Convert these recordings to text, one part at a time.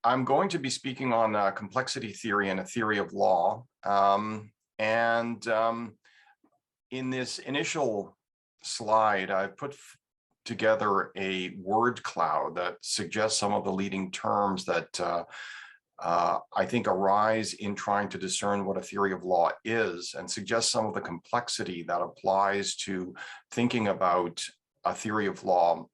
I'm going to be speaking on complexity theory and a theory of law. And in this initial slide, I put together a word cloud that suggests some of the leading terms that I think arise in trying to discern what a theory of law is, and suggest some of the complexity that applies to thinking about a theory of law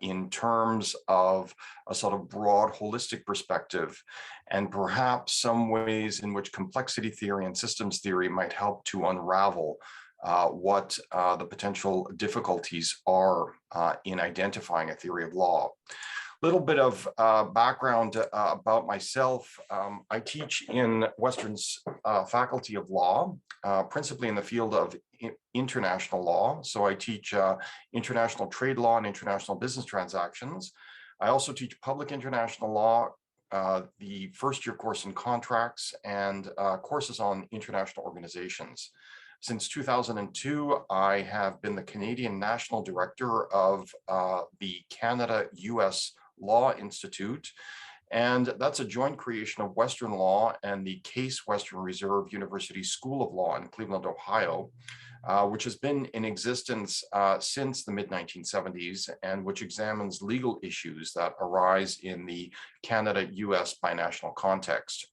in terms of a sort of broad holistic perspective, and perhaps some ways in which complexity theory and systems theory might help to unravel what the potential difficulties are in identifying a theory of law. Little bit of background about myself. I teach in Western's Faculty of Law, principally in the field of international law. So I teach international trade law and international business transactions. I also teach public international law, the first year course in contracts, and courses on international organizations. Since 2002, I have been the Canadian National Director of the Canada-US Law Institute, and that's a joint creation of Western Law and the Case Western Reserve University School of Law in Cleveland, Ohio, which has been in existence since the mid-1970s, and which examines legal issues that arise in the Canada-US binational context.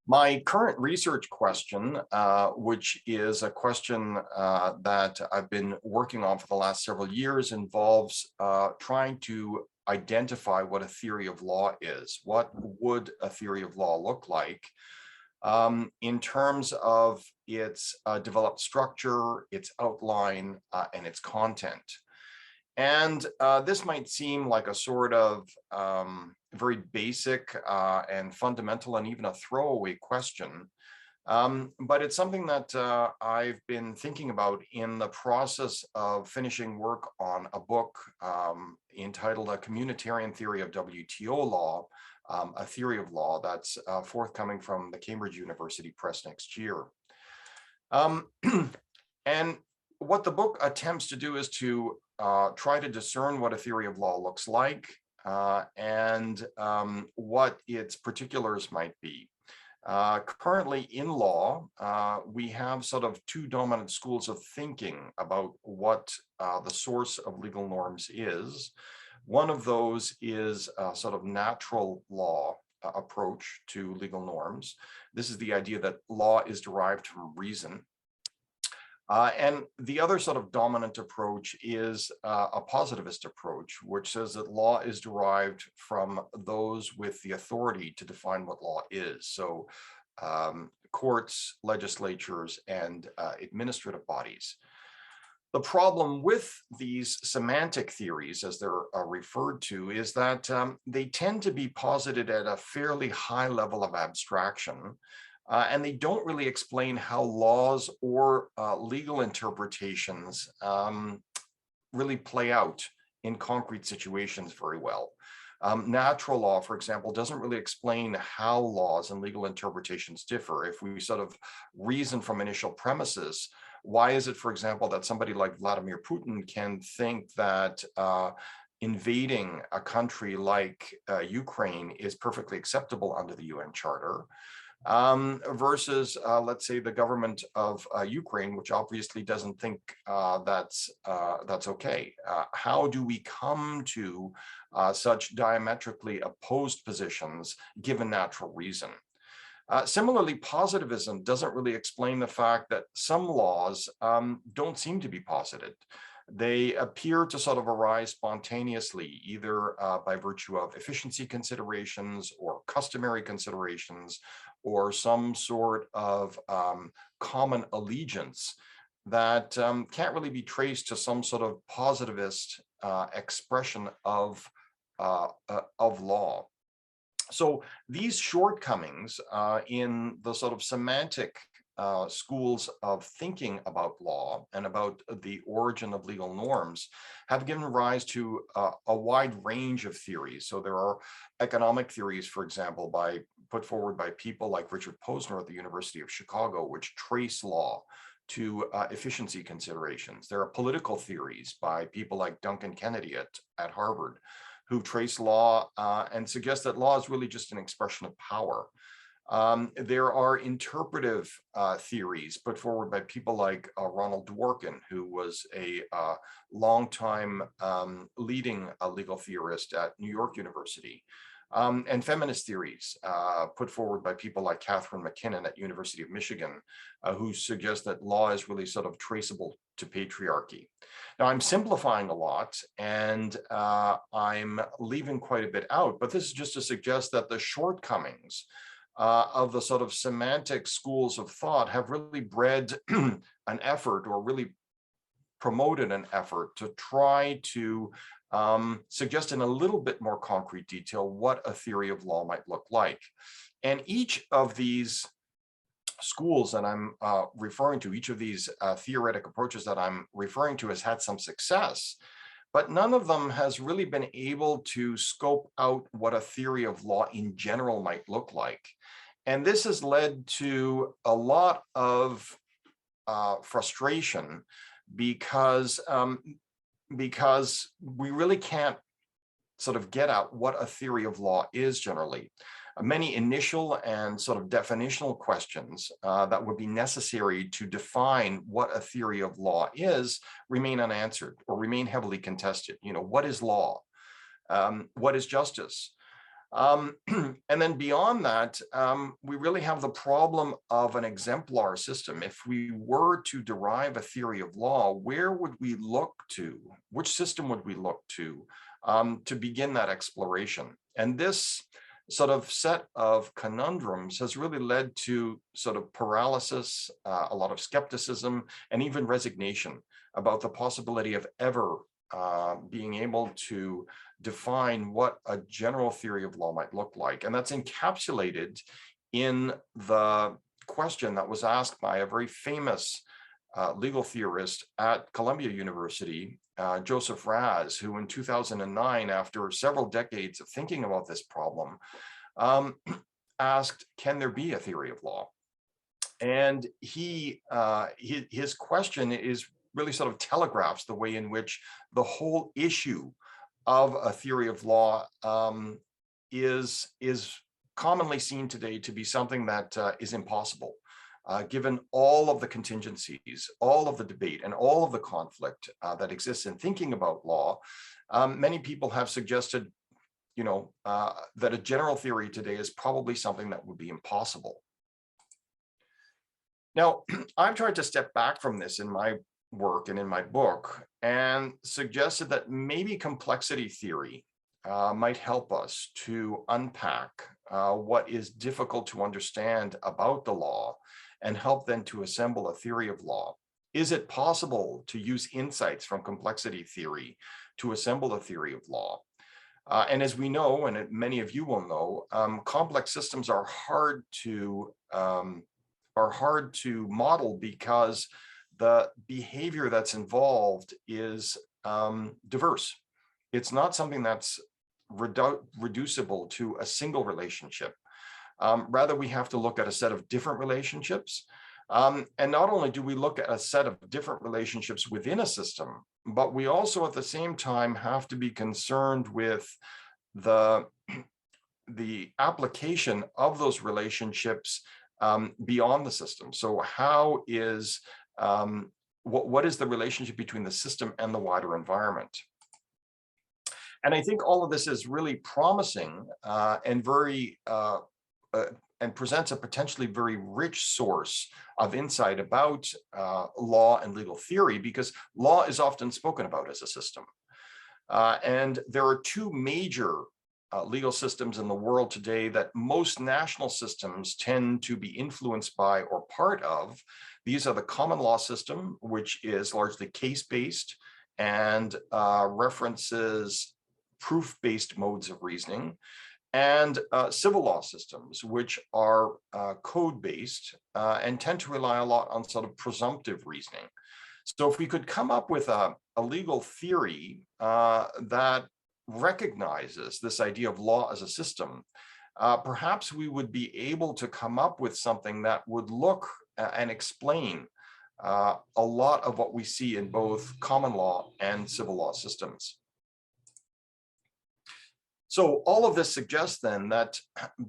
My current research question, which is a question that I've been working on for the last several years, involves trying to identify what a theory of law is. What would a theory of law look like in terms of its developed structure, its outline, and its content? And this might seem like a sort of very basic and fundamental and even a throwaway question, but it's something that I've been thinking about in the process of finishing work on a book entitled A Communitarian Theory of WTO Law, a theory of law that's forthcoming from the Cambridge University Press next year. And what the book attempts to do is to try to discern what a theory of law looks like and what its particulars might be. Currently in law, we have sort of two dominant schools of thinking about what the source of legal norms is. One of those is a sort of natural law approach to legal norms. This is the idea that law is derived from reason. And the other sort of dominant approach is a positivist approach, which says that law is derived from those with the authority to define what law is. So courts, legislatures, and administrative bodies. The problem with these semantic theories, as they're referred to, is that they tend to be posited at a fairly high level of abstraction. And they don't really explain how laws or legal interpretations really play out in concrete situations very well. Natural law, for example, doesn't really explain how laws and legal interpretations differ. If we sort of reason from initial premises, why is it, for example, that somebody like Vladimir Putin can think that invading a country like Ukraine is perfectly acceptable under the UN Charter? Versus, let's say, the government of Ukraine, which obviously doesn't think that's okay. How do we come to such diametrically opposed positions given natural reason? Similarly, positivism doesn't really explain the fact that some laws don't seem to be posited. They appear to sort of arise spontaneously, either by virtue of efficiency considerations or customary considerations, or some sort of common allegiance that can't really be traced to some sort of positivist expression of law. So these shortcomings in the sort of semantic schools of thinking about law and about the origin of legal norms have given rise to a wide range of theories. So there are economic theories, for example, put forward by people like Richard Posner at the University of Chicago, which trace law to efficiency considerations. There are political theories by people like Duncan Kennedy at Harvard, who trace law and suggest that law is really just an expression of power. There are interpretive theories put forward by people like Ronald Dworkin, who was a longtime leading legal theorist at New York University. And feminist theories put forward by people like Catherine McKinnon at University of Michigan, who suggest that law is really sort of traceable to patriarchy. Now, I'm simplifying a lot and I'm leaving quite a bit out, but this is just to suggest that the shortcomings of the sort of semantic schools of thought have really bred an effort, or really promoted an effort, to try to suggest in a little bit more concrete detail what a theory of law might look like. And each of these schools that I'm referring to, each of these theoretic approaches that I'm referring to, has had some success, but none of them has really been able to scope out what a theory of law in general might look like. And this has led to a lot of frustration because we really can't sort of get at what a theory of law is generally. Many initial and sort of definitional questions that would be necessary to define what a theory of law is remain unanswered or remain heavily contested. You know, what is law? What is justice? And then beyond that, we really have the problem of an exemplar system. If we were to derive a theory of law, where would we look to? Which system would we look to begin that exploration? And this sort of set of conundrums has really led to sort of paralysis, a lot of skepticism, and even resignation about the possibility of ever being able to define what a general theory of law might look like. And that's encapsulated in the question that was asked by a very famous legal theorist at Columbia University, Joseph Raz, who in 2009, after several decades of thinking about this problem, asked, can there be a theory of law? And his question is really sort of telegraphs the way in which the whole issue of a theory of law is commonly seen today to be something that is impossible, given all of the contingencies, all of the debate, and all of the conflict that exists in thinking about law. Many people have suggested, you know, that a general theory today is probably something that would be impossible. Now, I've tried to step back from this in my work and in my book, and suggested that maybe complexity theory might help us to unpack what is difficult to understand about the law and help then to assemble a theory of law. Is it possible to use insights from complexity theory to assemble a theory of law? And as we know, and many of you will know, complex systems are hard to model because the behavior that's involved is diverse. It's not something that's reducible to a single relationship. Rather, we have to look at a set of different relationships. And not only do we look at a set of different relationships within a system, but we also at the same time have to be concerned with the application of those relationships beyond the system. So how is what is the relationship between the system and the wider environment? And I think all of this is really promising and very and presents a potentially very rich source of insight about law and legal theory, because law is often spoken about as a system. And there are two major legal systems in the world today that most national systems tend to be influenced by or part of. These are the common law system, which is largely case-based and references proof-based modes of reasoning, and civil law systems, which are code-based and tend to rely a lot on sort of presumptive reasoning. So if we could come up with a legal theory that recognizes this idea of law as a system, perhaps we would be able to come up with something that would look and explain a lot of what we see in both common law and civil law systems. So all of this suggests then that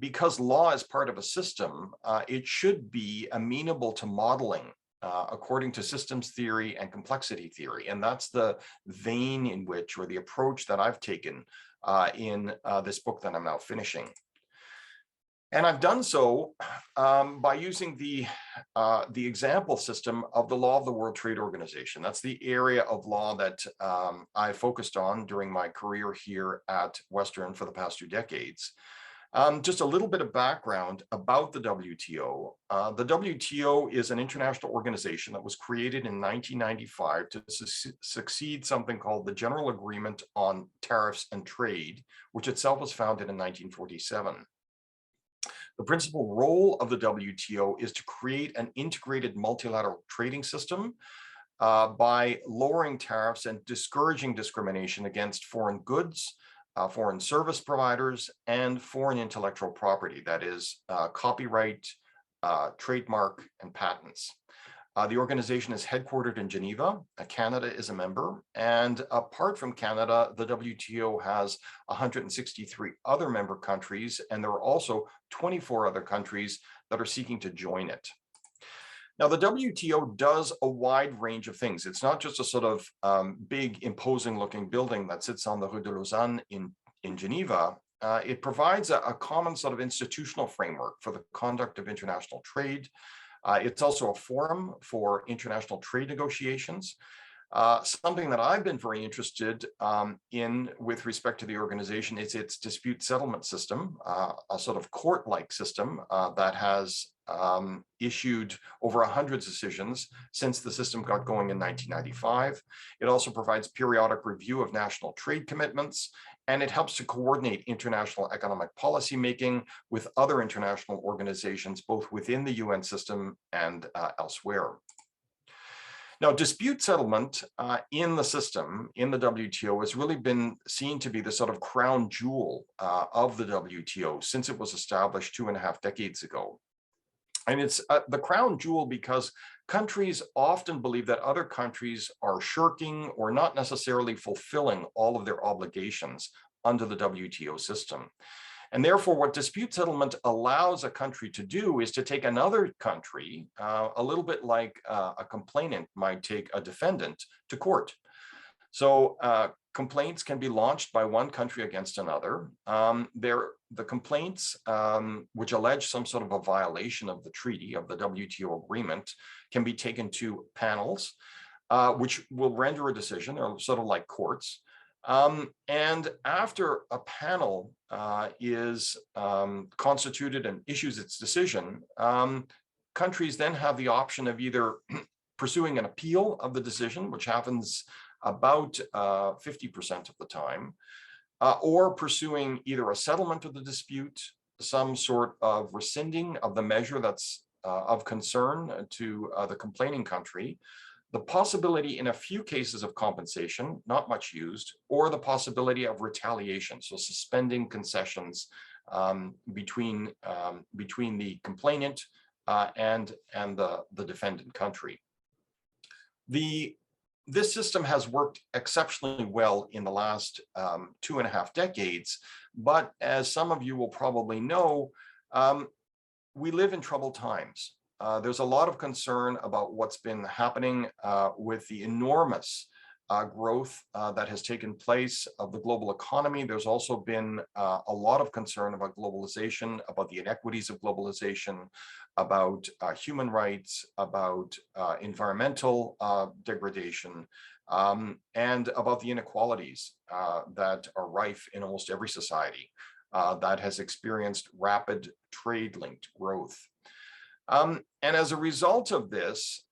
because law is part of a system, it should be amenable to modeling according to systems theory and complexity theory. And that's the vein in which, or the approach that I've taken in this book that I'm now finishing. And I've done so by using the example system of the law of the World Trade Organization. That's the area of law that I focused on during my career here at Western for the past 2 decades. Just a little bit of background about the WTO. The WTO is an international organization that was created in 1995 to succeed something called the General Agreement on Tariffs and Trade, which itself was founded in 1947. The principal role of the WTO is to create an integrated multilateral trading system by lowering tariffs and discouraging discrimination against foreign goods, foreign service providers, and foreign intellectual property, that is copyright, trademark, and patents. The organization is headquartered in Geneva. Canada is a member. And apart from Canada, the WTO has 163 other member countries, and there are also 24 other countries that are seeking to join it. Now, the WTO does a wide range of things. It's not just a sort of big, imposing looking building that sits on the Rue de Lausanne in Geneva. It provides a common sort of institutional framework for the conduct of international trade. It's also a forum for international trade negotiations. Something that I've been very interested in with respect to the organization is its dispute settlement system, a sort of court-like system that has issued over 100 decisions since the system got going in 1995. It also provides periodic review of national trade commitments, and it helps to coordinate international economic policy making with other international organizations, both within the UN system and elsewhere. Now, dispute settlement in the system, in the WTO, has really been seen to be the sort of crown jewel of the WTO since it was established 2.5 decades ago. And it's the crown jewel because countries often believe that other countries are shirking or not necessarily fulfilling all of their obligations under the WTO system. And therefore, what dispute settlement allows a country to do is to take another country, a little bit like a complainant might take a defendant to court. So complaints can be launched by one country against another. The complaints, which allege some sort of a violation of the treaty, of the WTO agreement, can be taken to panels, which will render a decision, or sort of like courts. And after a panel is constituted and issues its decision, countries then have the option of either pursuing an appeal of the decision, which happens about 50% of the time, or pursuing either a settlement of the dispute, some sort of rescinding of the measure that's of concern to the complaining country, the possibility in a few cases of compensation, not much used, or the possibility of retaliation, so suspending concessions between the complainant and the defendant country. This system has worked exceptionally well in the last 2.5 decades, but as some of you will probably know, we live in troubled times. There's a lot of concern about what's been happening with the enormous growth that has taken place of the global economy. There's also been a lot of concern about globalization, about the inequities of globalization, about human rights, about environmental degradation, and about the inequalities that are rife in almost every society that has experienced rapid trade-linked growth. And as a result of this,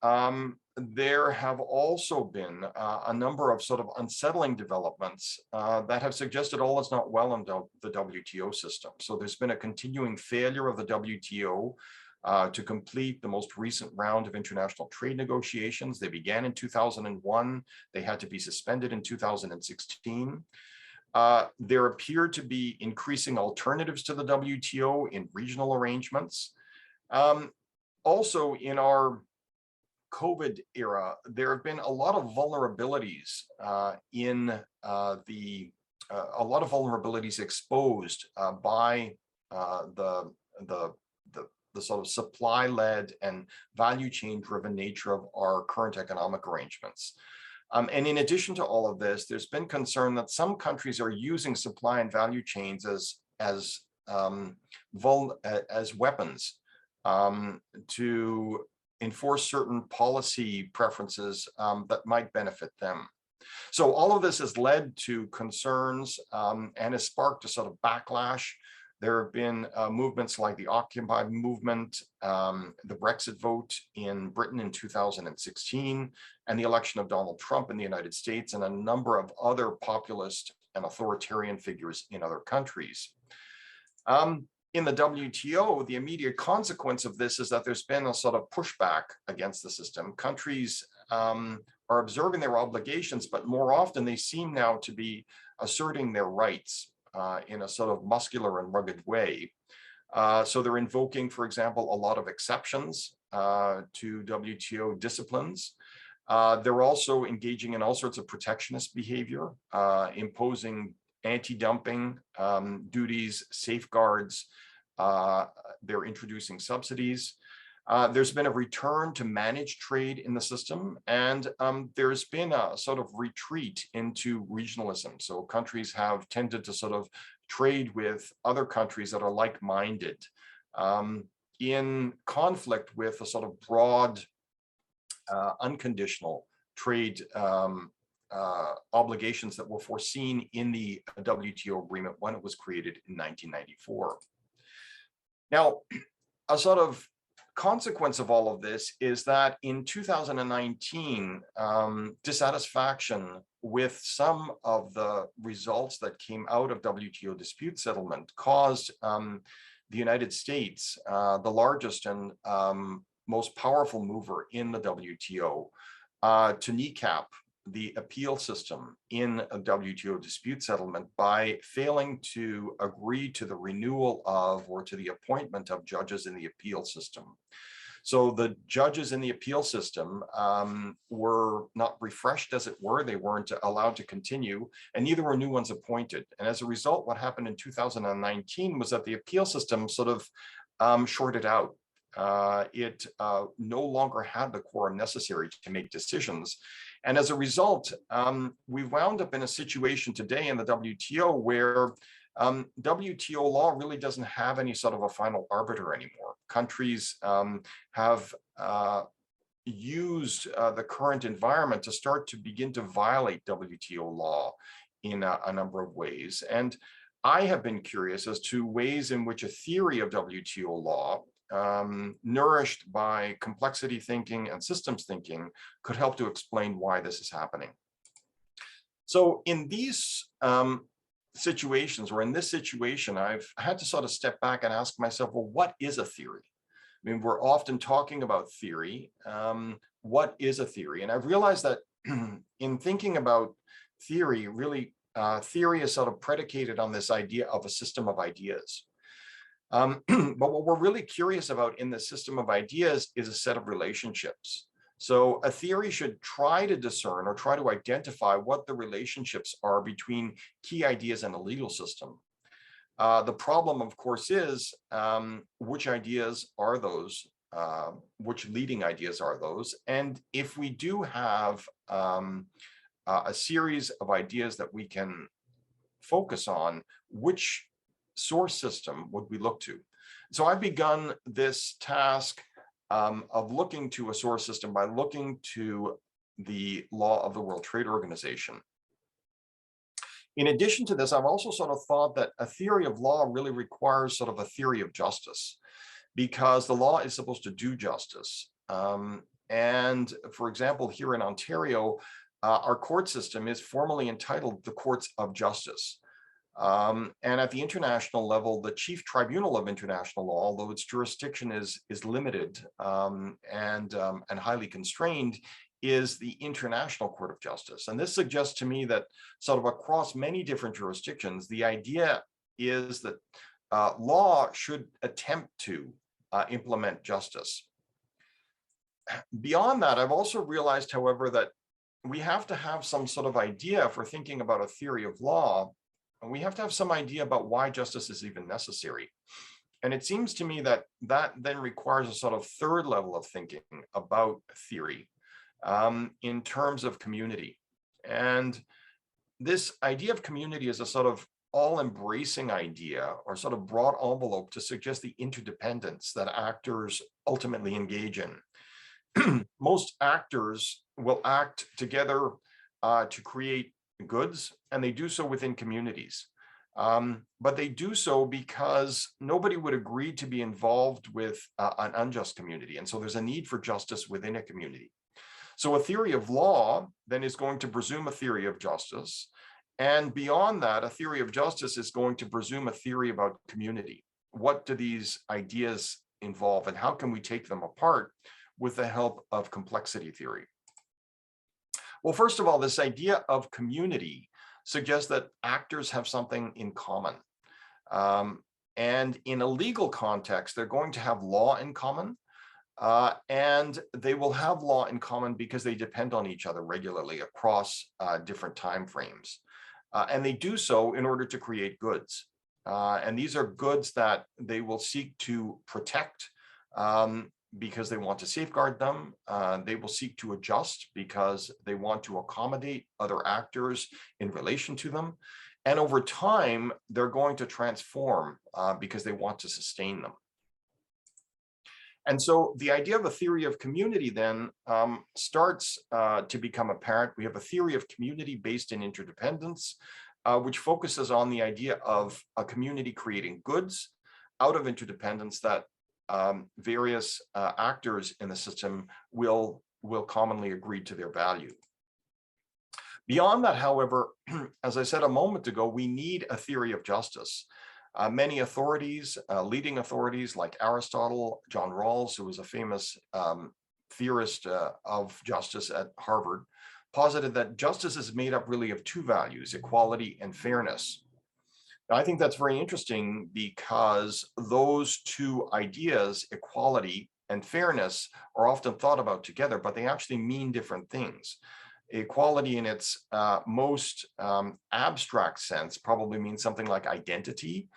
there have also been a number of sort of unsettling developments that have suggested all is not well in the WTO system. So there's been a continuing failure of the WTO to complete the most recent round of international trade negotiations. They began in 2001. They had to be suspended in 2016. There appear to be increasing alternatives to the WTO in regional arrangements. Also, in our COVID era, there have been a lot of vulnerabilities in the a lot of vulnerabilities exposed by the sort of supply-led and value chain-driven nature of our current economic arrangements. And in addition to all of this, there's been concern that some countries are using supply and value chains as weapons to enforce certain policy preferences that might benefit them. So all of this has led to concerns and has sparked a sort of backlash. There have been movements like the Occupy movement, the Brexit vote in Britain in 2016, and the election of Donald Trump in the United States, and a number of other populist and authoritarian figures in other countries. In the WTO, the immediate consequence of this is that there's been a sort of pushback against the system. Countries are observing their obligations, but more often they seem now to be asserting their rights in a sort of muscular and rugged way. So they're invoking, for example, a lot of exceptions to WTO disciplines. They're also engaging in all sorts of protectionist behavior, imposing anti-dumping duties, safeguards. They're introducing subsidies. There's been a return to managed trade in the system, and there's been a sort of retreat into regionalism. So countries have tended to sort of trade with other countries that are like-minded in conflict with a sort of broad, unconditional trade obligations that were foreseen in the WTO agreement when it was created in 1994. Now, a sort of consequence of all of this is that in 2019, dissatisfaction with some of the results that came out of WTO dispute settlement caused the United States, the largest and most powerful mover in the WTO, to kneecap the appeal system in a WTO dispute settlement by failing to agree to the renewal of or to the appointment of judges in the appeal system. So the judges in the appeal system were not refreshed, as it were. They weren't allowed to continue, and neither were new ones appointed. And as a result, what happened in 2019 was that the appeal system sort of shorted out. It no longer had the quorum necessary to make decisions. And as a result, we wound up in a situation today in the WTO where WTO law really doesn't have any sort of a final arbiter anymore. Countries have used the current environment to start to begin to violate WTO law in a number of ways. And I have been curious as to ways in which a theory of WTO law nourished by complexity thinking and systems thinking could help to explain why this is happening. So in these situations, or in this situation, I've had to sort of step back and ask myself, well, what is a theory? I mean, we're often talking about theory. What is a theory? And I've realized that in thinking about theory, really, theory is sort of predicated on this idea of a system of ideas. But what we're really curious about in the system of ideas is a set of relationships. So a theory should try to discern or try to identify what the relationships are between key ideas in a legal system. The problem, of course, is which ideas are those, which leading ideas are those, and if we do have a series of ideas that we can focus on, which source system would we look to? So I've begun this task of looking to a source system by looking to the law of the World Trade Organization. In addition to this, I've also sort of thought that a theory of law really requires sort of a theory of justice, because the law is supposed to do justice. And for example, here in Ontario, our court system is formally entitled the Courts of Justice. And at the international level, the chief tribunal of international law, although its jurisdiction is limited and highly constrained, is the International Court of Justice. And this suggests to me that sort of across many different jurisdictions, the idea is that law should attempt to implement justice. Beyond that, I've also realized, however, that we have to have some sort of idea for thinking about a theory of law we have to have some idea about why justice is even necessary. And it seems to me that that then requires a sort of third level of thinking about theory in terms of community. And this idea of community is a sort of all-embracing idea or sort of broad envelope to suggest the interdependence that actors ultimately engage in. Most actors will act together to create goods, and they do so within communities. But they do so because nobody would agree to be involved with an unjust community. And so there's a need for justice within a community. So a theory of law then is going to presume a theory of justice. And beyond that, a theory of justice is going to presume a theory about community. What do these ideas involve, and how can we take them apart with the help of complexity theory? Well, first of all, this idea of community suggests that actors have something in common. And in a legal context, they're going to have law in common. And they will have law in common because they depend on each other regularly across different time frames. And they do so in order to create goods. And these are goods that they will seek to protect because they want to safeguard them. They will seek to adjust because they want to accommodate other actors in relation to them. And over time, they're going to transform because they want to sustain them. And so the idea of a theory of community then starts to become apparent. We have a theory of community based in interdependence, which focuses on the idea of a community creating goods out of interdependence that various actors in the system will commonly agree to their value. Beyond that, however, as I said a moment ago, we need a theory of justice. Many authorities, leading authorities like Aristotle, John Rawls, who was a famous theorist of justice at Harvard, posited that justice is made up really of two values, equality and fairness. Now, I think that's very interesting because those two ideas, equality and fairness, are often thought about together, but they actually mean different things. Equality in its most abstract sense probably means something like identity.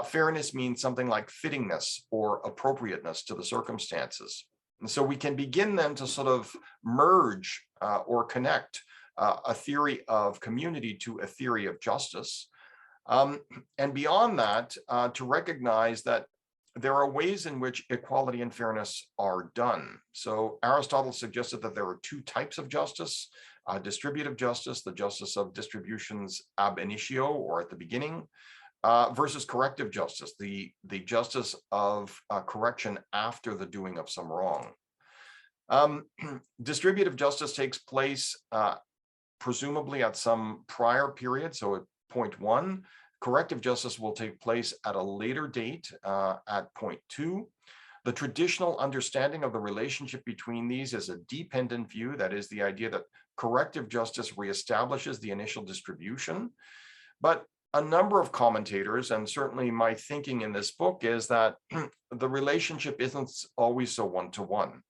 Fairness means something like fittingness or appropriateness to the circumstances. And so we can begin then to sort of merge or connect a theory of community to a theory of justice. And beyond that, to recognize that there are ways in which equality and fairness are done. So Aristotle suggested that there are two types of justice: distributive justice, the justice of distributions ab initio, or at the beginning, versus corrective justice, the justice of correction after the doing of some wrong. Distributive justice takes place presumably at some prior period, so at point one. Corrective justice will take place at a later date at point two. The traditional understanding of the relationship between these is a dependent view. That is the idea that corrective justice reestablishes the initial distribution. But a number of commentators, and certainly my thinking in this book, is that the relationship isn't always so one-to-one.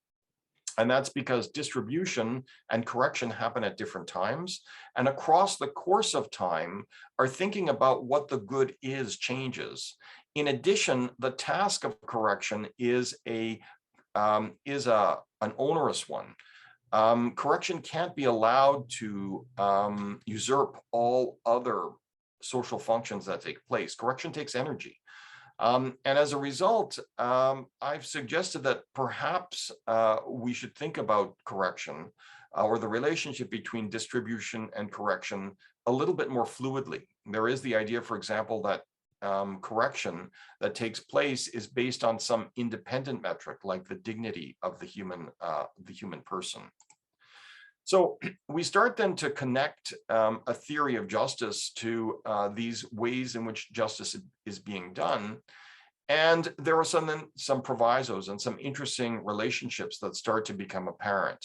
And that's because distribution and correction happen at different times. And across the course of time, our thinking about what the good is changes. In addition, the task of correction is an onerous one. Correction can't be allowed to usurp all other social functions that take place. Correction takes energy. And as a result, I've suggested that perhaps we should think about correction or the relationship between distribution and correction a little bit more fluidly. There is the idea, for example, that correction that takes place is based on some independent metric, like the dignity of the human person. So we start then to connect a theory of justice to these ways in which justice is being done. And there are some provisos and some interesting relationships that start to become apparent.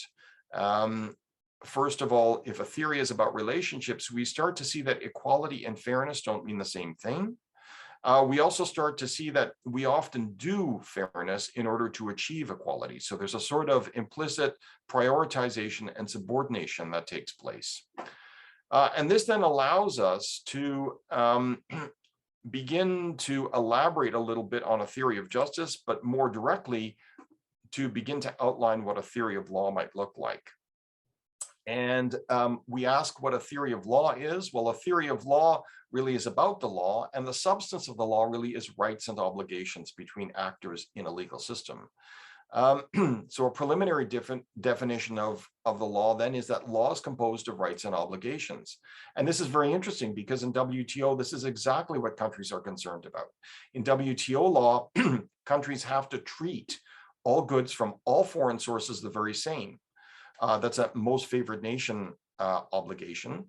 First of all, if a theory is about relationships, we start to see that equality and fairness don't mean the same thing. We also start to see that we often do fairness in order to achieve equality. So there's a sort of implicit prioritization and subordination that takes place. And this then allows us to begin to elaborate a little bit on a theory of justice, but more directly to begin to outline what a theory of law might look like. And we ask what a theory of law is. Well, a theory of law really is about the law, and the substance of the law really is rights and obligations between actors in a legal system. So a preliminary definition of the law then is that law is composed of rights and obligations. And this is very interesting because in WTO, this is exactly what countries are concerned about. In WTO law, countries have to treat all goods from all foreign sources the very same. That's a most favored nation obligation.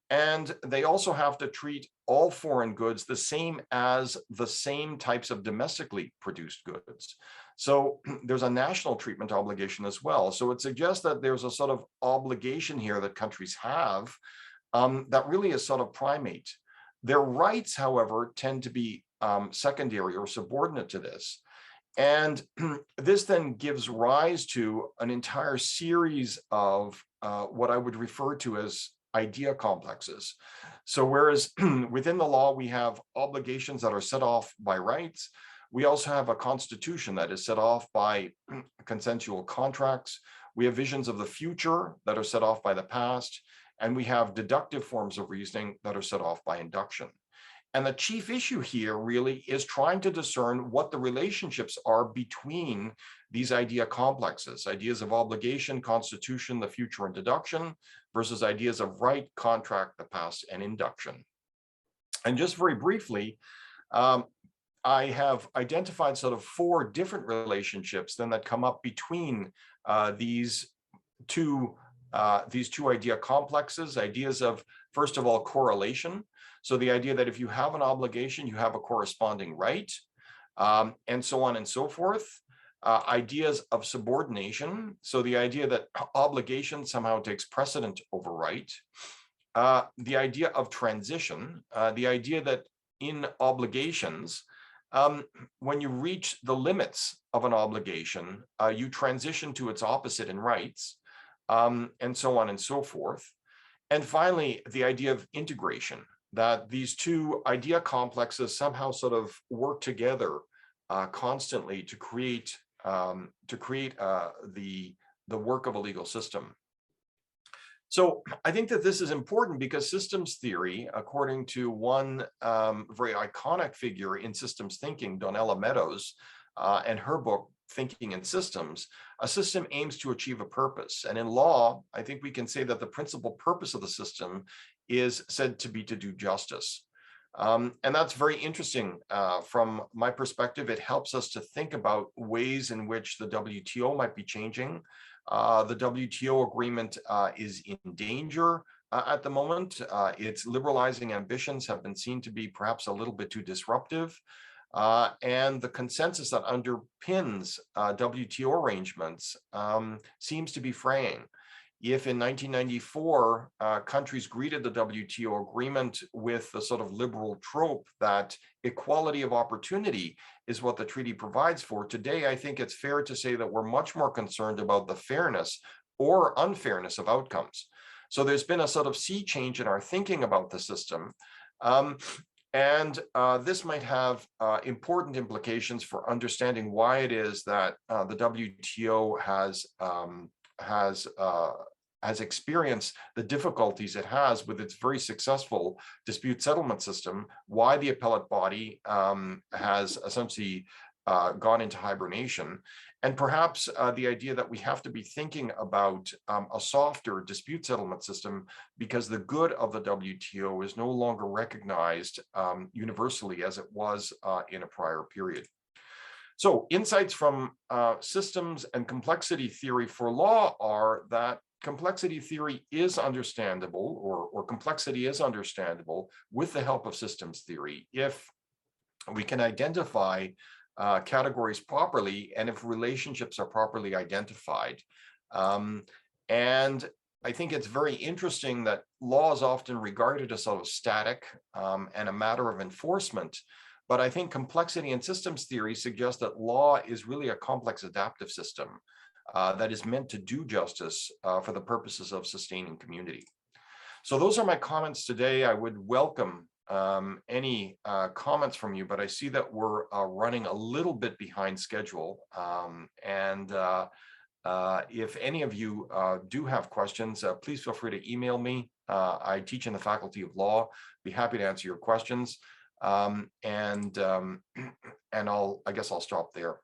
And they also have to treat all foreign goods the same as the same types of domestically produced goods. So there's a national treatment obligation as well. So it suggests that there's a sort of obligation here that countries have that really is sort of primate. Their rights, however, tend to be secondary or subordinate to this. And this then gives rise to an entire series of what I would refer to as idea complexes. So whereas within the law, we have obligations that are set off by rights, we also have a constitution that is set off by consensual contracts. We have visions of the future that are set off by the past, and we have deductive forms of reasoning that are set off by induction. And the chief issue here really is trying to discern what the relationships are between these idea complexes, ideas of obligation, constitution, the future, and deduction, versus ideas of right, contract, the past, and induction. And just very briefly, I have identified sort of 4 different relationships then that come up between these two idea complexes, ideas of, first of all, correlation. So the idea that if you have an obligation, you have a corresponding right, and so on and so forth. Ideas of subordination. So the idea that obligation somehow takes precedent over right. The idea of transition, the idea that in obligations, when you reach the limits of an obligation, you transition to its opposite in rights, and so on and so forth. And finally, the idea of integration, that these two idea complexes somehow sort of work together constantly to create the work of a legal system. So I think that this is important because systems theory, according to one very iconic figure in systems thinking, Donella Meadows, and her book, Thinking in Systems, a system aims to achieve a purpose. And in law, I think we can say that the principal purpose of the system is said to be to do justice. And that's very interesting from my perspective. It helps us to think about ways in which the WTO might be changing. The WTO agreement is in danger at the moment. Its liberalizing ambitions have been seen to be perhaps a little bit too disruptive. And the consensus that underpins WTO arrangements seems to be fraying. If in 1994, countries greeted the WTO agreement with the sort of liberal trope that equality of opportunity is what the treaty provides for, today I think it's fair to say that we're much more concerned about the fairness or unfairness of outcomes. So there's been a sort of sea change in our thinking about the system. And this might have important implications for understanding why it is that the WTO has experienced the difficulties it has with its very successful dispute settlement system, why the appellate body has essentially gone into hibernation, and perhaps the idea that we have to be thinking about a softer dispute settlement system because the good of the WTO is no longer recognized universally as it was in a prior period. So insights from systems and complexity theory for law are that complexity theory is understandable, or complexity is understandable with the help of systems theory if we can identify categories properly and if relationships are properly identified. And I think it's very interesting that law is often regarded as sort of static and a matter of enforcement. But I think complexity and systems theory suggest that law is really a complex adaptive system that is meant to do justice for the purposes of sustaining community. So those are my comments today. I would welcome any comments from you, but I see that we're running a little bit behind schedule. If any of you do have questions, please feel free to email me. I teach in the Faculty of Law. Be happy to answer your questions. And I guess I'll stop there.